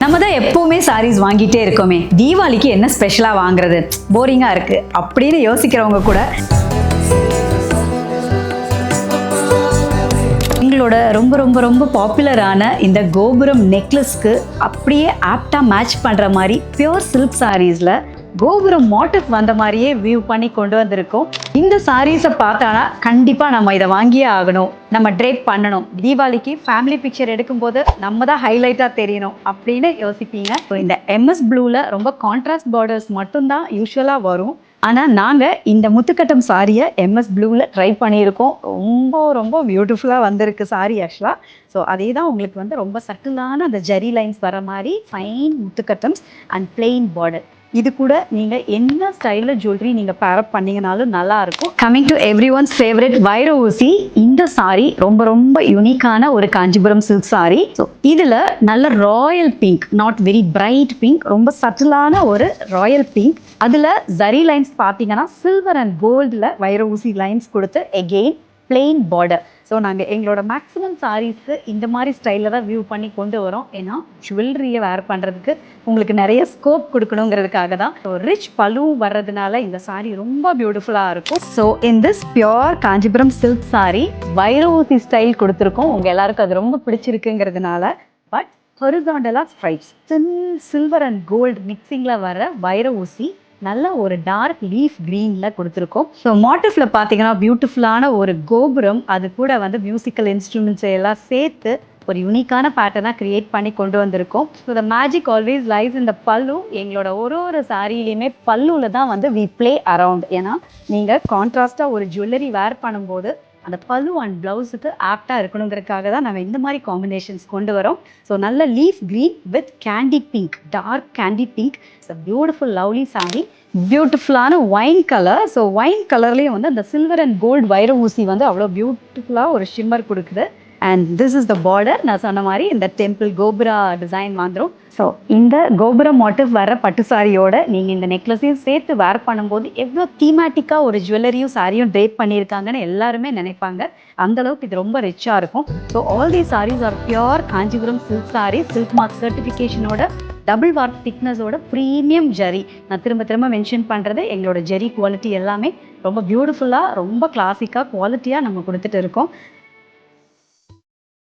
நம்ம தான் எப்பவுமே சாரீஸ் வாங்கிட்டே இருக்கோமே, தீபாவளிக்கு என்ன ஸ்பெஷலா வாங்குறது, போரிங்கா இருக்கு அப்படின்னு யோசிக்கிறவங்க கூட எங்களோட ரொம்ப ரொம்ப ரொம்ப பாப்புலரான இந்த கோபுரம் நெக்லஸ்க்கு அப்படியே ஆப்டா மேட்ச் பண்ற மாதிரி பியூர் சில்க் சாரீஸ்ல கோபுரம் மோட்டிவ் வந்த மாதிரியே வியூ பண்ணி கொண்டு வந்திருக்கோம். இந்த சாரீஸை பார்த்தானா கண்டிப்பா நம்ம இதை வாங்கியே ஆகணும், நம்ம ட்ரேப் பண்ணணும், தீபாவளிக்கு ஃபேமிலி பிக்சர் எடுக்கும்போது நம்ம தான் ஹைலைட்டா தெரியணும் அப்படின்னு யோசிப்பீங்க. இந்த எம்எஸ் ப்ளூல ரொம்ப கான்ட்ராஸ்ட் பார்டர்ஸ் மட்டும்தான் யூஸ்வலா வரும். ஆனால் நாங்கள் இந்த முத்துக்கட்டம் சாரியை எம்எஸ் ப்ளூவில் ட்ரை பண்ணியிருக்கோம். ரொம்ப ரொம்ப பியூட்டிஃபுல்லாக வந்திருக்கு சாரி ஆக்சுவலாக. ஸோ அதே தான் உங்களுக்கு வந்து ரொம்ப சட்டிலான அந்த ஜெரி லைன்ஸ் வர மாதிரி ஃபைன் முத்துக்கட்டம்ஸ் அண்ட் பிளெயின் பார்டர். இது கூட நீங்கள் என்ன ஸ்டைலில் ஜுவல்லரி நீங்கள் பேரப் பண்ணிங்கனாலும் நல்லாயிருக்கும். Coming to every once favourite வைர ஊசி. இந்த சாரி ரொம்ப ரொம்ப யூனிக்கான ஒரு காஞ்சிபுரம் சில்க் சாரி. ஸோ இதில் நல்ல royal pink, not very bright pink, ரொம்ப சட்டிலான ஒரு ராயல் பிங்க். அதில் ஜரி லைன்ஸ் பார்த்தீங்கன்னா சில்வர் அண்ட் கோல்டில் வைர ஊசி லைன்ஸ் கொடுத்து எகெயின் பிளெயின் பார்டர். ஸோ நாங்கள் எங்களோட மேக்ஸிமம் சாரீஸ்க்கு இந்த மாதிரி ஸ்டைலில் தான் வியூ பண்ணி கொண்டு வரோம். ஏன்னா ஜுவல்லரியை வேர் பண்ணுறதுக்கு உங்களுக்கு நிறைய ஸ்கோப் கொடுக்கணுங்கிறதுக்காக தான். ஸோ ரிச் பலு வர்றதுனால இந்த சாரீ ரொம்ப பியூட்டிஃபுல்லாக இருக்கும். So in this pure Kanchipuram silk sari வைர ஊசி ஸ்டைல் கொடுத்துருக்கோம். உங்கள் எல்லாருக்கும் அது ரொம்ப பிடிச்சிருக்குங்கிறதுனால. பட் ஹொரிசாண்டலாக stripes, thin silver and gold மிக்சிங்கில் வர வைர ஊசி நல்ல ஒரு டார்க் லீஃப் க்ரீனில் கொடுத்துருக்கோம். ஸோ மோட்டிஃபில் பார்த்தீங்கன்னா பியூட்டிஃபுல்லான ஒரு கோபுரம், அது கூட வந்து மியூசிக்கல் இன்ஸ்ட்ருமெண்ட்ஸ் எல்லாம் சேர்த்து ஒரு யூனிக்கான பேட்டர்னாக க்ரியேட் பண்ணி கொண்டு வந்திருக்கோம். So the magic always lies இந்த பல்லு. எங்களோட ஒரு சாரிலையுமே பல்லுவில் தான் வந்து வி பிளே அரவுண்ட். ஏன்னா நீங்கள் கான்ட்ராஸ்டாக ஒரு ஜுவல்லரி வேர் பண்ணும்போது அந்த பல்லு அண்ட் ப்ளவுஸுக்கு ஆப்டாக இருக்கணுங்கிறதுக்காக தான் நம்ம இந்த மாதிரி காம்பினேஷன்ஸ் கொண்டு வரோம். ஸோ நல்ல leaf green with candy pink, dark candy pink. It's a beautiful lovely sari. பியூட்டிஃபுல்லான ஒயின் கலர். ஸோ ஒயின் கலர்லேயும் வந்து அந்த சில்வர் அண்ட் கோல்டு வைர ஊசி வந்து அவ்வளோ பியூட்டிஃபுல்லாக ஒரு ஷிம்மர் கொடுக்குது. And this is the border. நான் சொன்ன மாதிரி இந்த டெம்பிள் கோபுரா டிசைன் வந்துடும். ஸோ இந்த கோபுரம் மோட்டிவ் வர பட்டு சாரியோட நீங்கள் இந்த நெக்லஸையும் சேர்த்து வேர் பண்ணும்போது எவ்வளோ தீமேட்டிக்காக ஒரு ஜுவல்லரியும் சாரியும் ட்ரேப் பண்ணியிருக்காங்கன்னு எல்லாருமே நினைப்பாங்க. அந்தளவுக்கு இது ரொம்ப ரிச்சாக இருக்கும். So all the saris are pure Kanchipuram silk sari, silk mark சர்டிஃபிகேஷனோட, டபுள் வார்ப் திக்னஸோட, ப்ரீமியம் ஜரி. நான் திரும்ப மென்ஷன் பண்ணுறது எங்களோட ஜெரி குவாலிட்டி எல்லாமே ரொம்ப பியூட்டிஃபுல்லாக, ரொம்ப கிளாசிக்காக குவாலிட்டியாக நம்ம கொடுத்துட்டு இருக்கோம்.